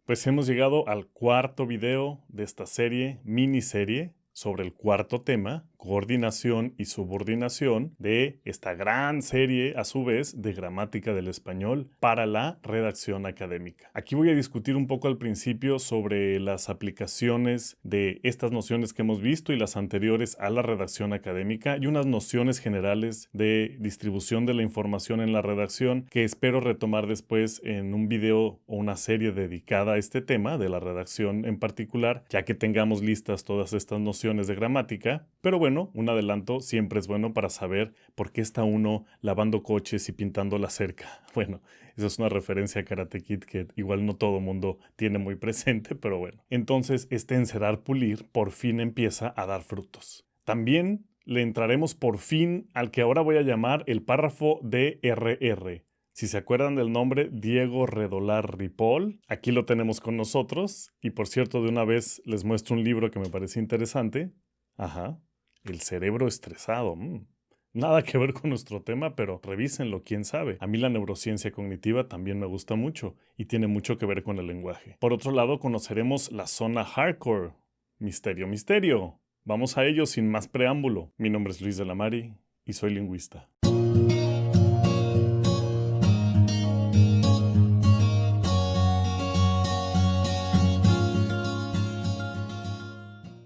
Pues hemos llegado al cuarto video de esta miniserie, sobre el cuarto tema, coordinación y subordinación, de esta gran serie, a su vez, de gramática del español para la redacción académica. Aquí voy a discutir un poco al principio sobre las aplicaciones de estas nociones que hemos visto y las anteriores a la redacción académica y unas nociones generales de distribución de la información en la redacción que espero retomar después en un video o una serie dedicada a este tema de la redacción en particular, ya que tengamos listas todas estas nociones de gramática. Pero bueno, un adelanto siempre es bueno para saber por qué está uno lavando coches y pintando la cerca. Bueno, esa es una referencia a Karate Kid que igual no todo mundo tiene muy presente, pero bueno. Entonces, este encerar pulir por fin empieza a dar frutos. También le entraremos por fin al que ahora voy a llamar el párrafo DRR. Si se acuerdan del nombre, Diego Redolar Ripoll, aquí lo tenemos con nosotros. Y por cierto, de una vez les muestro un libro que me parece interesante. Ajá, El cerebro estresado. Nada que ver con nuestro tema, pero revísenlo, quién sabe. A mí la neurociencia cognitiva también me gusta mucho y tiene mucho que ver con el lenguaje. Por otro lado, conoceremos la zona hardcore. Misterio, misterio. Vamos a ello sin más preámbulo. Mi nombre es Luis de la Mari y soy lingüista.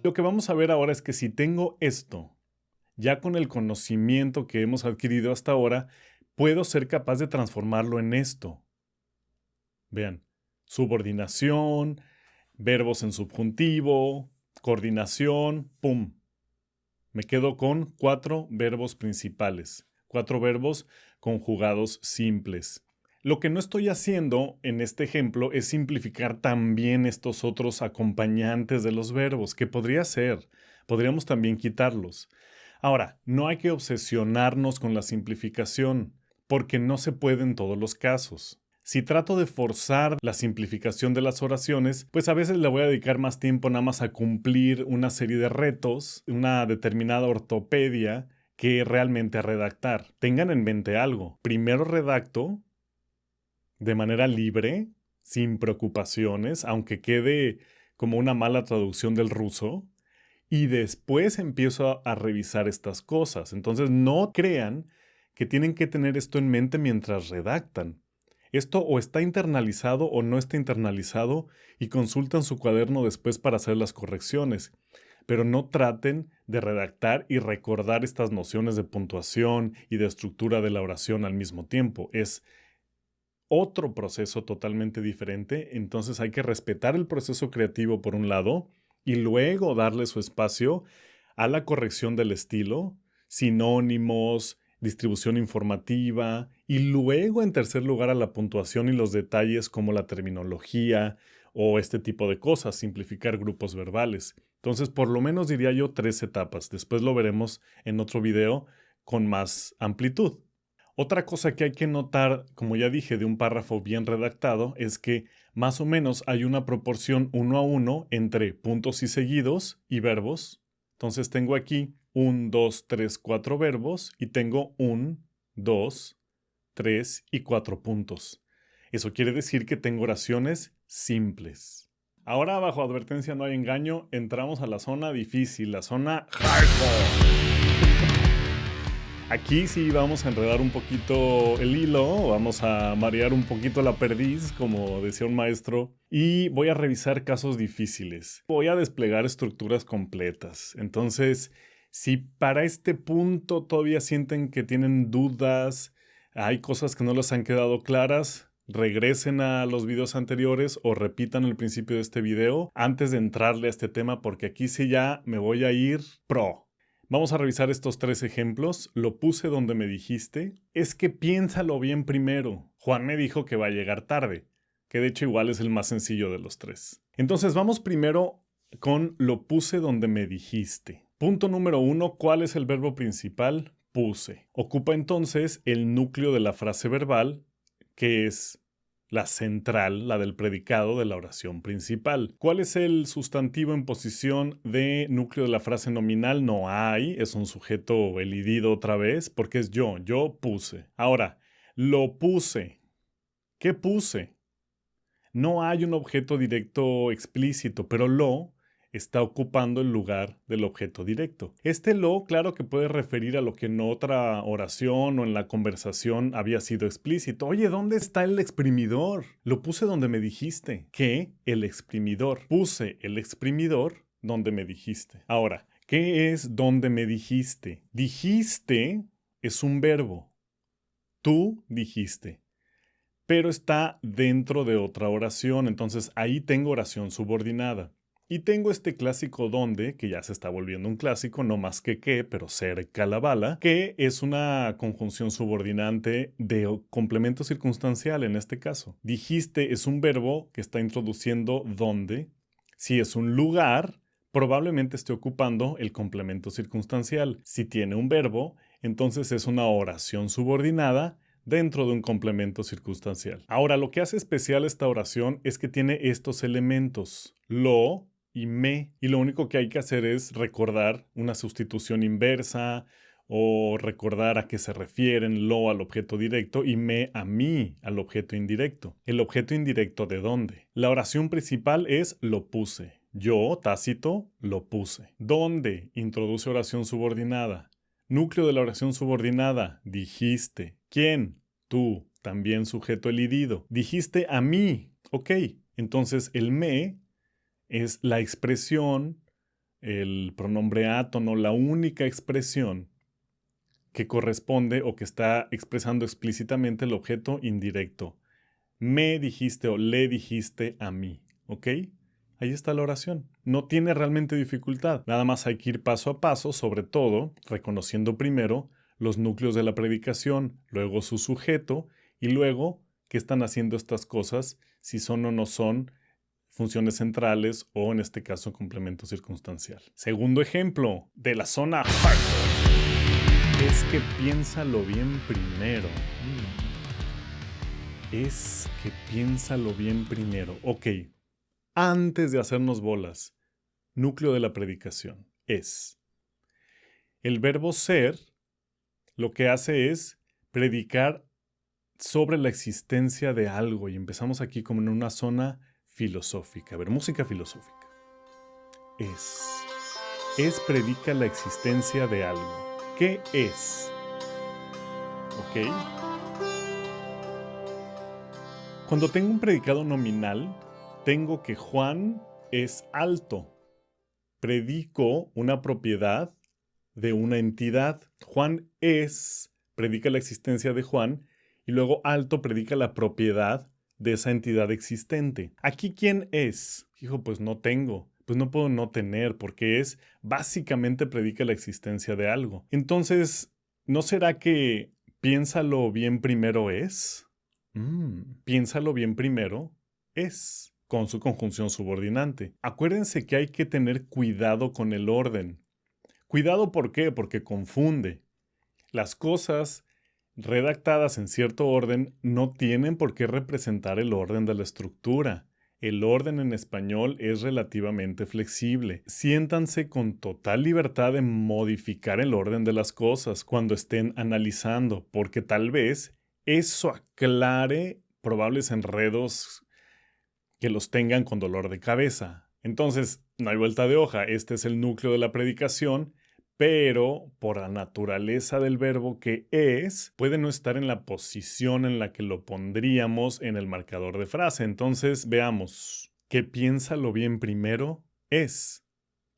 Lo que vamos a ver ahora es que si tengo esto, ya con el conocimiento que hemos adquirido hasta ahora, puedo ser capaz de transformarlo en esto. Vean, subordinación, verbos en subjuntivo, coordinación, ¡pum! Me quedo con 4 verbos principales, 4 verbos conjugados simples. Lo que no estoy haciendo en este ejemplo es simplificar también estos otros acompañantes de los verbos, que podría ser. Podríamos también quitarlos. Ahora, no hay que obsesionarnos con la simplificación, porque no se puede en todos los casos. Si trato de forzar la simplificación de las oraciones, pues a veces le voy a dedicar más tiempo nada más a cumplir una serie de retos, una determinada ortopedia, que realmente a redactar. Tengan en mente algo. Primero redacto de manera libre, sin preocupaciones, aunque quede como una mala traducción del ruso, y después empiezo a revisar estas cosas. Entonces no crean que tienen que tener esto en mente mientras redactan. Esto o está internalizado o no está internalizado y consultan su cuaderno después para hacer las correcciones. Pero no traten de redactar y recordar estas nociones de puntuación y de estructura de la oración al mismo tiempo. Es otro proceso totalmente diferente, entonces hay que respetar el proceso creativo por un lado y luego darle su espacio a la corrección del estilo, sinónimos, distribución informativa y luego en tercer lugar a la puntuación y los detalles como la terminología o este tipo de cosas, simplificar grupos verbales. Entonces, por lo menos diría yo 3 etapas. Después lo veremos en otro video con más amplitud. Otra cosa que hay que notar, como ya dije, de un párrafo bien redactado es que más o menos hay una proporción 1 a 1 entre puntos y seguidos y verbos. Entonces tengo aquí 1, 2, 3, 4 verbos y tengo 1, 2, 3 y 4 puntos. Eso quiere decir que tengo oraciones simples. Ahora, bajo advertencia no hay engaño, entramos a la zona difícil, la zona hardcore. Aquí sí vamos a enredar un poquito el hilo, vamos a marear un poquito la perdiz, como decía un maestro, y voy a revisar casos difíciles. Voy a desplegar estructuras completas. Entonces, si para este punto todavía sienten que tienen dudas, hay cosas que no les han quedado claras, regresen a los videos anteriores o repitan el principio de este video antes de entrarle a este tema, porque aquí sí ya me voy a ir pro. Vamos a revisar estos 3 ejemplos. Lo puse donde me dijiste. Es que piénsalo bien primero. Juan me dijo que va a llegar tarde, que de hecho igual es el más sencillo de los 3. Entonces vamos primero con lo puse donde me dijiste. Punto número 1, ¿cuál es el verbo principal? Puse. Ocupa entonces el núcleo de la frase verbal, que es la central, la del predicado de la oración principal. ¿Cuál es el sustantivo en posición de núcleo de la frase nominal? No hay, es un sujeto elidido otra vez, porque es yo puse. Ahora, lo puse. ¿Qué puse? No hay un objeto directo explícito, pero lo está ocupando el lugar del objeto directo. Este lo, claro que puede referir a lo que en otra oración o en la conversación había sido explícito. Oye, ¿dónde está el exprimidor? Lo puse donde me dijiste. ¿Qué? El exprimidor. Puse el exprimidor donde me dijiste. Ahora, ¿qué es donde me dijiste? Dijiste es un verbo. Tú dijiste, pero está dentro de otra oración, entonces ahí tengo oración subordinada. Y tengo este clásico donde, que ya se está volviendo un clásico, no más que, pero cerca la bala, que es una conjunción subordinante de complemento circunstancial en este caso. Dijiste es un verbo que está introduciendo donde. Si es un lugar, probablemente esté ocupando el complemento circunstancial. Si tiene un verbo, entonces es una oración subordinada dentro de un complemento circunstancial. Ahora, lo que hace especial esta oración es que tiene estos elementos, lo y me, y lo único que hay que hacer es recordar una sustitución inversa o recordar a qué se refieren lo al objeto directo y me a mí al objeto indirecto. ¿El objeto indirecto de dónde? La oración principal es lo puse. Yo, Tácito, lo puse. ¿Dónde? Introduce oración subordinada. Núcleo de la oración subordinada. Dijiste. ¿Quién? Tú. También sujeto elidido. Dijiste a mí. Ok. Entonces el me es la expresión, el pronombre átono, la única expresión que corresponde o que está expresando explícitamente el objeto indirecto. Me dijiste o le dijiste a mí. ¿Ok? Ahí está la oración. No tiene realmente dificultad. Nada más hay que ir paso a paso, sobre todo reconociendo primero los núcleos de la predicación, luego su sujeto y luego qué están haciendo estas cosas, si son o no son funciones centrales o en este caso complemento circunstancial. Segundo ejemplo de la zona hardcore es que piénsalo bien primero. Es que piénsalo bien primero. Ok. Antes de hacernos bolas, núcleo de la predicación es el verbo ser, lo que hace es predicar sobre la existencia de algo y empezamos aquí como en una zona filosófica. A ver, música filosófica. Es predica la existencia de algo. ¿Qué es? ¿Ok? Cuando tengo un predicado nominal, tengo que Juan es alto. Predico una propiedad de una entidad. Juan es, predica la existencia de Juan, y luego alto predica la propiedad de esa entidad existente. ¿Aquí quién es? Hijo, pues no tengo. Pues no puedo no tener, porque es, básicamente predica la existencia de algo. Entonces, ¿no será que piénsalo bien primero es? Piénsalo bien primero es, con su conjunción subordinante. Acuérdense que hay que tener cuidado con el orden. Cuidado, ¿por qué? Porque confunde. Las cosas redactadas en cierto orden no tienen por qué representar el orden de la estructura. El orden en español es relativamente flexible. Siéntanse con total libertad de modificar el orden de las cosas cuando estén analizando, porque tal vez eso aclare probables enredos que los tengan con dolor de cabeza. Entonces, no hay vuelta de hoja. Este es el núcleo de la predicación, pero por la naturaleza del verbo que es, puede no estar en la posición en la que lo pondríamos en el marcador de frase. Entonces, veamos. ¿Qué piénsalo bien primero? Es.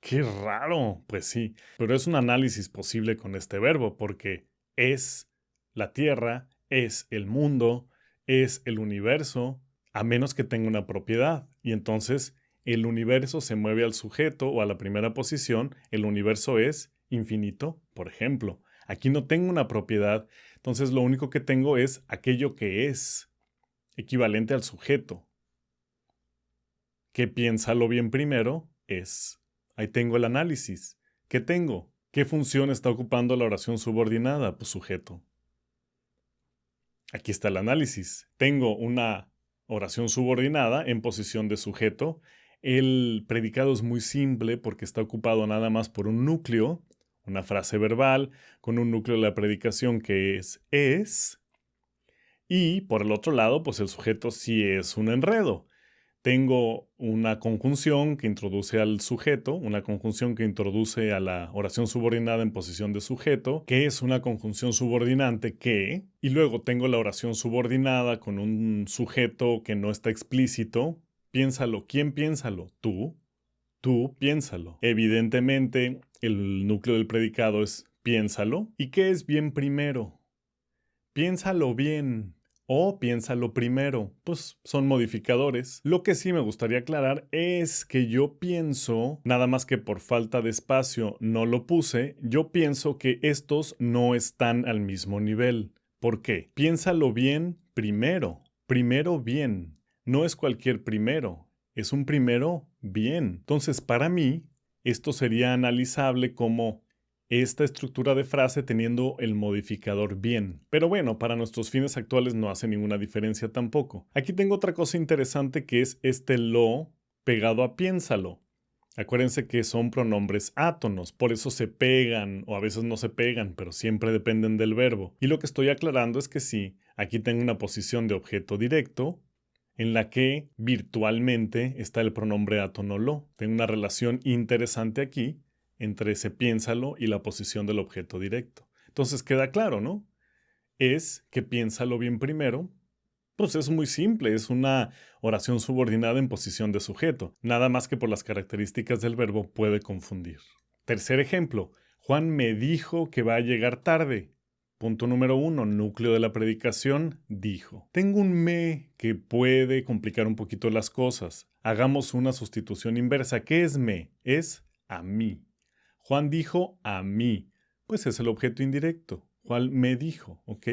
¡Qué raro! Pues sí, pero es un análisis posible con este verbo, porque es la tierra, es el mundo, es el universo, a menos que tenga una propiedad. Y entonces el universo se mueve al sujeto o a la primera posición. El universo es infinito, por ejemplo. Aquí no tengo una propiedad, entonces lo único que tengo es aquello que es, equivalente al sujeto. Que piénsalo bien primero es. Ahí tengo el análisis. ¿Qué tengo? ¿Qué función está ocupando la oración subordinada? Pues sujeto. Aquí está el análisis. Tengo una oración subordinada en posición de sujeto. El predicado es muy simple porque está ocupado nada más por un núcleo, una frase verbal, con un núcleo de la predicación que es. Y por el otro lado, pues el sujeto sí es un enredo. Tengo una conjunción que introduce al sujeto, una conjunción que introduce a la oración subordinada en posición de sujeto, que es una conjunción subordinante que, y luego tengo la oración subordinada con un sujeto que no está explícito. Piénsalo. ¿Quién piénsalo? Tú. Tú piénsalo. Evidentemente, el núcleo del predicado es piénsalo. ¿Y qué es bien primero? Piénsalo bien. O piénsalo primero, pues son modificadores. Lo que sí me gustaría aclarar es que yo pienso, nada más que por falta de espacio no lo puse, yo pienso que estos no están al mismo nivel. ¿Por qué? Piénsalo bien primero. Primero bien. No es cualquier primero, es un primero bien. Entonces, para mí, esto sería analizable como esta estructura de frase teniendo el modificador bien. Pero bueno, para nuestros fines actuales no hace ninguna diferencia tampoco. Aquí tengo otra cosa interesante que es este lo pegado a piénsalo. Acuérdense que son pronombres átonos, por eso se pegan o a veces no se pegan, pero siempre dependen del verbo. Y lo que estoy aclarando es que sí, aquí tengo una posición de objeto directo en la que virtualmente está el pronombre átono lo. Tengo una relación interesante aquí entre ese piénsalo y la posición del objeto directo. Entonces queda claro, ¿no? Es que piénsalo bien primero. Pues es muy simple, es una oración subordinada en posición de sujeto. Nada más que por las características del verbo puede confundir. Tercer ejemplo. Juan me dijo que va a llegar tarde. Punto número 1, núcleo de la predicación, dijo. Tengo un me que puede complicar un poquito las cosas. Hagamos una sustitución inversa. ¿Qué es me? Es a mí. Juan dijo a mí. Pues es el objeto indirecto. Juan me dijo, ¿ok?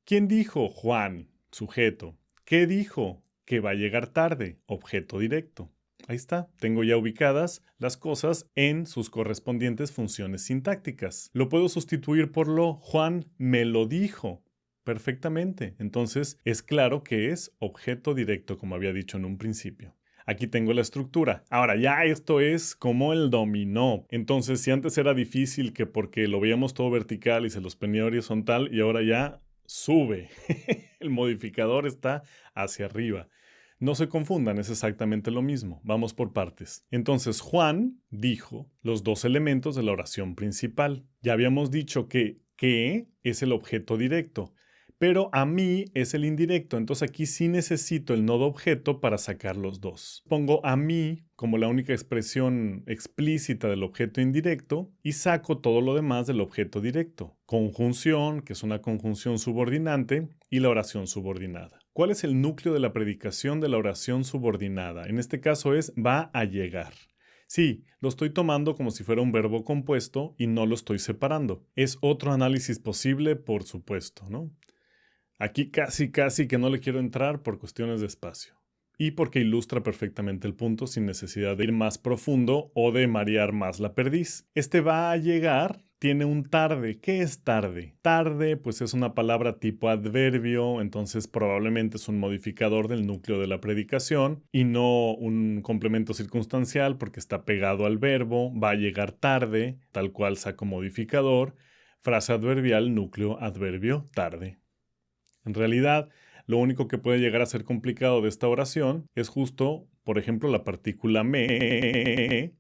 ¿Quién dijo? Juan, sujeto. ¿Qué dijo? Que va a llegar tarde, objeto directo. Ahí está, tengo ya ubicadas las cosas en sus correspondientes funciones sintácticas. Lo puedo sustituir por lo Juan me lo dijo. Perfectamente. Entonces es claro que es objeto directo, como había dicho en un principio. Aquí tengo la estructura. Ahora ya esto es como el dominó. Entonces si antes era difícil que porque lo veíamos todo vertical y se los ponía horizontal y ahora ya sube. El modificador está hacia arriba. No se confundan, es exactamente lo mismo. Vamos por partes. Entonces, Juan dijo los dos elementos de la oración principal. Ya habíamos dicho que es el objeto directo, pero a mí es el indirecto. Entonces aquí sí necesito el nodo objeto para sacar los dos. Pongo a mí como la única expresión explícita del objeto indirecto y saco todo lo demás del objeto directo. Conjunción, que es una conjunción subordinante, y la oración subordinada. ¿Cuál es el núcleo de la predicación de la oración subordinada? En este caso es va a llegar. Sí, lo estoy tomando como si fuera un verbo compuesto y no lo estoy separando. Es otro análisis posible, por supuesto, ¿no? Aquí casi que no le quiero entrar por cuestiones de espacio. Y porque ilustra perfectamente el punto sin necesidad de ir más profundo o de marear más la perdiz. Este va a llegar tiene un tarde. ¿Qué es tarde? Tarde, pues es una palabra tipo adverbio, entonces probablemente es un modificador del núcleo de la predicación y no un complemento circunstancial porque está pegado al verbo. Va a llegar tarde, tal cual saco modificador. Frase adverbial, núcleo, adverbio, tarde. En realidad, lo único que puede llegar a ser complicado de esta oración es justo, por ejemplo, la partícula me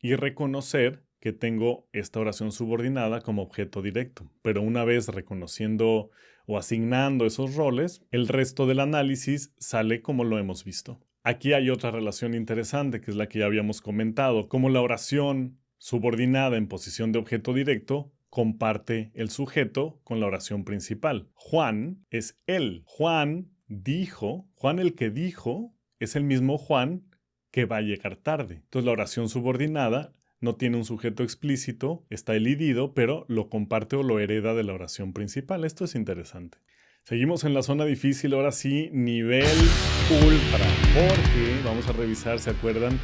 y reconocer que tengo esta oración subordinada como objeto directo. Pero una vez reconociendo o asignando esos roles, el resto del análisis sale como lo hemos visto. Aquí hay otra relación interesante que es la que ya habíamos comentado, como la oración subordinada en posición de objeto directo comparte el sujeto con la oración principal. Juan es él. Juan dijo, Juan el que dijo, es el mismo Juan que va a llegar tarde. Entonces la oración subordinada no tiene un sujeto explícito, está elidido, pero lo comparte o lo hereda de la oración principal. Esto es interesante. Seguimos en la zona difícil, ahora sí, nivel ultra, porque vamos a revisar, ¿se acuerdan?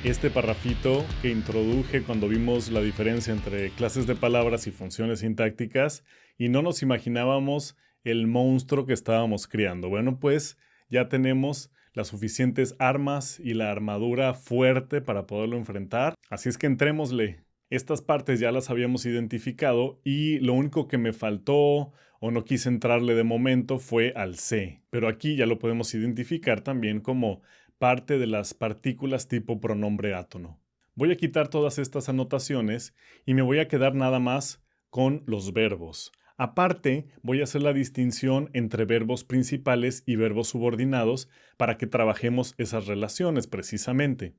Este parrafito que introduje cuando vimos la diferencia entre clases de palabras y funciones sintácticas y no nos imaginábamos el monstruo que estábamos creando. Bueno, pues ya tenemos las suficientes armas y la armadura fuerte para poderlo enfrentar. Así es que entrémosle. Estas partes ya las habíamos identificado y lo único que me faltó o no quise entrarle de momento fue al C, pero aquí ya lo podemos identificar también como parte de las partículas tipo pronombre átono. Voy a quitar todas estas anotaciones y me voy a quedar nada más con los verbos. Aparte, voy a hacer la distinción entre verbos principales y verbos subordinados para que trabajemos esas relaciones precisamente.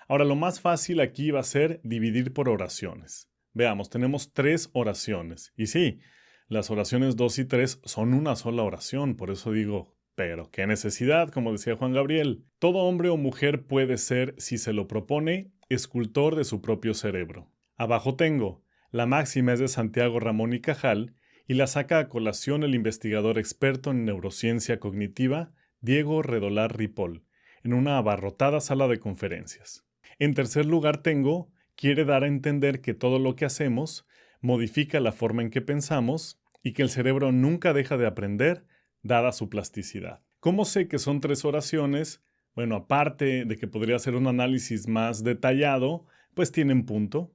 Ahora, lo más fácil aquí va a ser dividir por oraciones. Veamos, tenemos 3 oraciones. Y sí, las oraciones 2 y 3 son una sola oración, por eso digo, pero qué necesidad, como decía Juan Gabriel. Todo hombre o mujer puede ser, si se lo propone, escultor de su propio cerebro. Abajo tengo, la máxima es de Santiago Ramón y Cajal, y la saca a colación el investigador experto en neurociencia cognitiva, Diego Redolar Ripoll, en una abarrotada sala de conferencias. En tercer lugar tengo, quiere dar a entender que todo lo que hacemos modifica la forma en que pensamos y que el cerebro nunca deja de aprender, dada su plasticidad. ¿Cómo sé que son 3 oraciones? Bueno, aparte de que podría ser un análisis más detallado, pues tienen punto.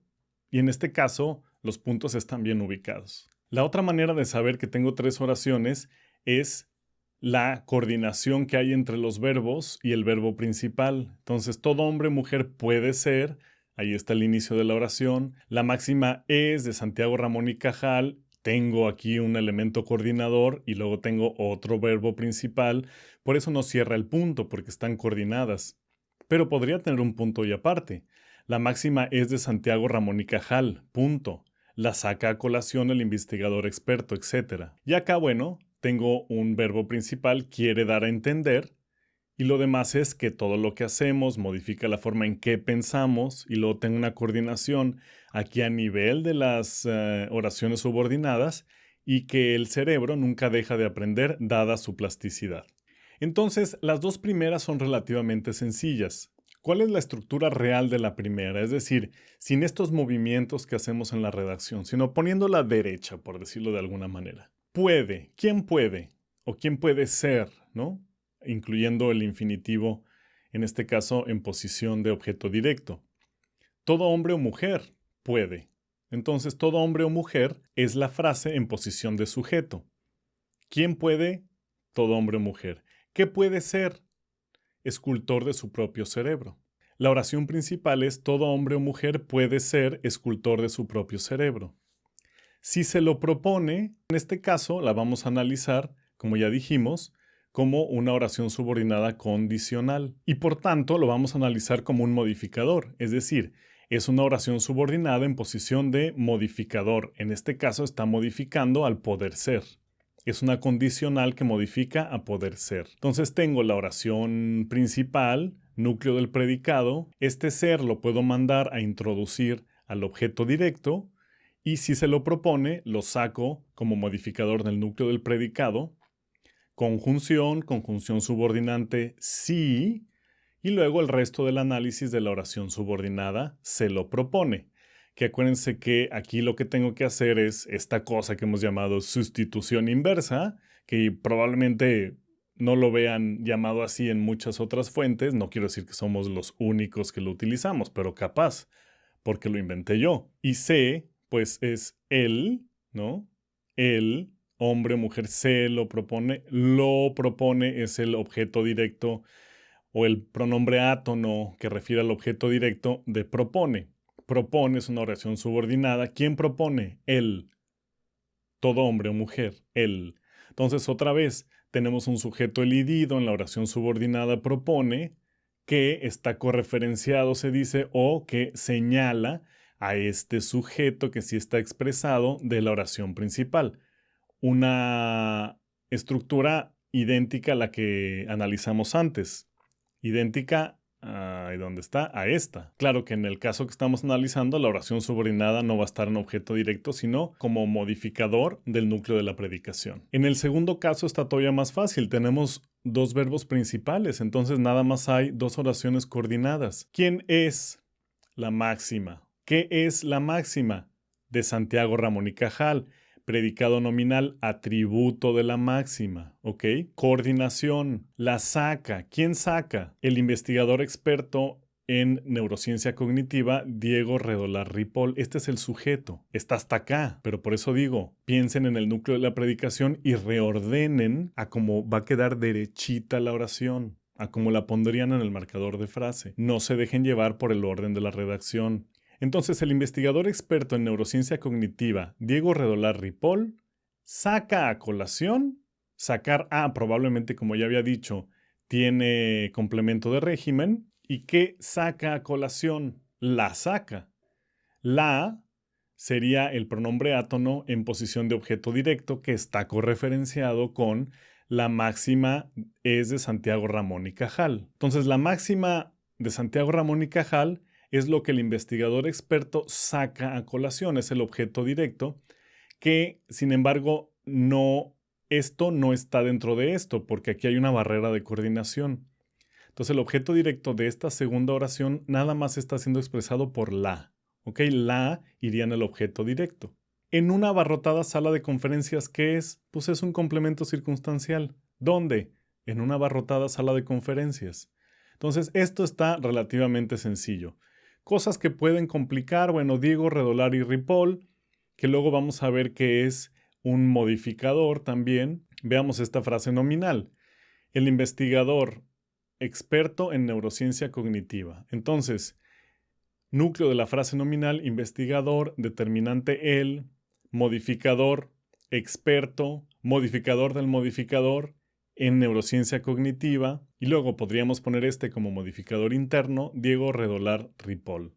Y en este caso, los puntos están bien ubicados. La otra manera de saber que tengo 3 oraciones es la coordinación que hay entre los verbos y el verbo principal. Entonces, todo hombre o mujer puede ser, ahí está el inicio de la oración. La máxima es de Santiago Ramón y Cajal. Tengo aquí un elemento coordinador y luego tengo otro verbo principal. Por eso no cierra el punto, porque están coordinadas. Pero podría tener un punto y aparte. La máxima es de Santiago Ramón y Cajal, punto. La saca a colación el investigador experto, etc. Y acá, bueno, tengo un verbo principal, quiere dar a entender, y lo demás es que todo lo que hacemos modifica la forma en que pensamos, y luego tengo una coordinación aquí a nivel de las oraciones subordinadas, y que el cerebro nunca deja de aprender dada su plasticidad. Entonces, las 2 primeras son relativamente sencillas. ¿Cuál es la estructura real de la primera? Es decir, sin estos movimientos que hacemos en la redacción, sino poniéndola derecha, por decirlo de alguna manera. Puede, ¿quién puede? O quién puede ser, ¿no? Incluyendo el infinitivo, en este caso en posición de objeto directo. Todo hombre o mujer puede. Entonces, todo hombre o mujer es la frase en posición de sujeto. ¿Quién puede? Todo hombre o mujer. ¿Qué puede ser? Escultor de su propio cerebro. La oración principal es todo hombre o mujer puede ser escultor de su propio cerebro. Si se lo propone, en este caso la vamos a analizar, como ya dijimos, como una oración subordinada condicional y por tanto lo vamos a analizar como un modificador, es decir, es una oración subordinada en posición de modificador. En este caso está modificando al poder ser. Es una condicional que modifica a poder ser. Entonces tengo la oración principal, núcleo del predicado. Este ser lo puedo mandar a introducir al objeto directo y si se lo propone, lo saco como modificador del núcleo del predicado. Conjunción, conjunción subordinante, sí. Y luego el resto del análisis de la oración subordinada se lo propone. Que acuérdense que aquí lo que tengo que hacer es esta cosa que hemos llamado sustitución inversa, que probablemente no lo vean llamado así en muchas otras fuentes. No quiero decir que somos los únicos que lo utilizamos, pero capaz, porque lo inventé yo. Y C, pues es él, ¿no? Él, hombre o mujer, se lo propone. Lo propone es el objeto directo o el pronombre átono que refiere al objeto directo de propone. Propone es una oración subordinada. ¿Quién propone? Él. Todo hombre o mujer. Él. Entonces, otra vez, tenemos un sujeto elidido en la oración subordinada propone que está correferenciado, se dice, o que señala a este sujeto que sí está expresado de la oración principal. Una estructura idéntica a la que analizamos antes. Idéntica ¿dónde está? A esta. Claro que en el caso que estamos analizando, la oración subordinada no va a estar en objeto directo, sino como modificador del núcleo de la predicación. En el segundo caso está todavía más fácil. Tenemos 2 verbos principales, entonces nada más hay 2 oraciones coordinadas. ¿Quién es la máxima? ¿Qué es la máxima? De Santiago Ramón y Cajal. Predicado nominal, atributo de la máxima, ¿ok? Coordinación, la saca. ¿Quién saca? El investigador experto en neurociencia cognitiva, Diego Redolar Ripoll. Este es el sujeto. Está hasta acá. Pero por eso digo, piensen en el núcleo de la predicación y reordenen a cómo va a quedar derechita la oración, a cómo la pondrían en el marcador de frase. No se dejen llevar por el orden de la redacción. Entonces, el investigador experto en neurociencia cognitiva, Diego Redolar Ripoll, saca a colación. Sacar A, probablemente, como ya había dicho, tiene complemento de régimen. ¿Y qué saca a colación? La saca. La sería el pronombre átono en posición de objeto directo que está correferenciado con la máxima es de Santiago Ramón y Cajal. Entonces, la máxima de Santiago Ramón y Cajal es lo que el investigador experto saca a colación, es el objeto directo, que, sin embargo, esto no está dentro de esto, porque aquí hay una barrera de coordinación. Entonces, el objeto directo de esta segunda oración nada más está siendo expresado por la. ¿Ok? La iría en el objeto directo. En una abarrotada sala de conferencias, ¿qué es? Pues es un complemento circunstancial. ¿Dónde? En una abarrotada sala de conferencias. Entonces, esto está relativamente sencillo. Cosas que pueden complicar, bueno, Diego Redolar y Ripoll, que luego vamos a ver que es un modificador también. Veamos esta frase nominal. El investigador experto en neurociencia cognitiva. Entonces, núcleo de la frase nominal, investigador, determinante el, modificador, experto, modificador del modificador en neurociencia cognitiva, y luego podríamos poner este como modificador interno, Diego Redolar Ripoll,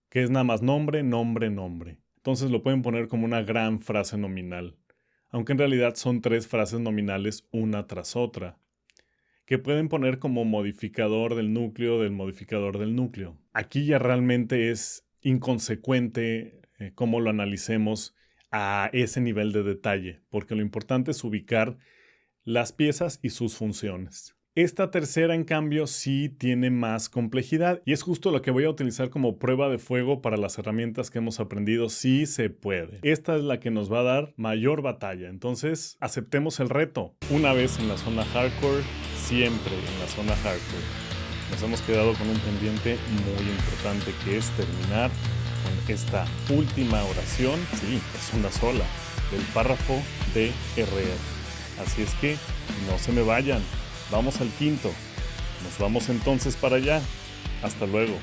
que es nada más nombre, nombre, nombre. Entonces lo pueden poner como una gran frase nominal, aunque en realidad son 3 frases nominales una tras otra, que pueden poner como modificador del núcleo del modificador del núcleo. Aquí ya realmente es inconsecuente cómo lo analicemos a ese nivel de detalle, porque lo importante es ubicar las piezas y sus funciones. Esta tercera, en cambio, sí tiene más complejidad y es justo lo que voy a utilizar como prueba de fuego para las herramientas que hemos aprendido. Sí se puede. Esta es la que nos va a dar mayor batalla. Entonces, aceptemos el reto. Una vez en la zona hardcore, siempre en la zona hardcore. Nos hemos quedado con un pendiente muy importante que es terminar con esta última oración. Sí, es una sola, del párrafo de RR. Así es que no se me vayan. Vamos al quinto. Nos vamos entonces para allá. Hasta luego.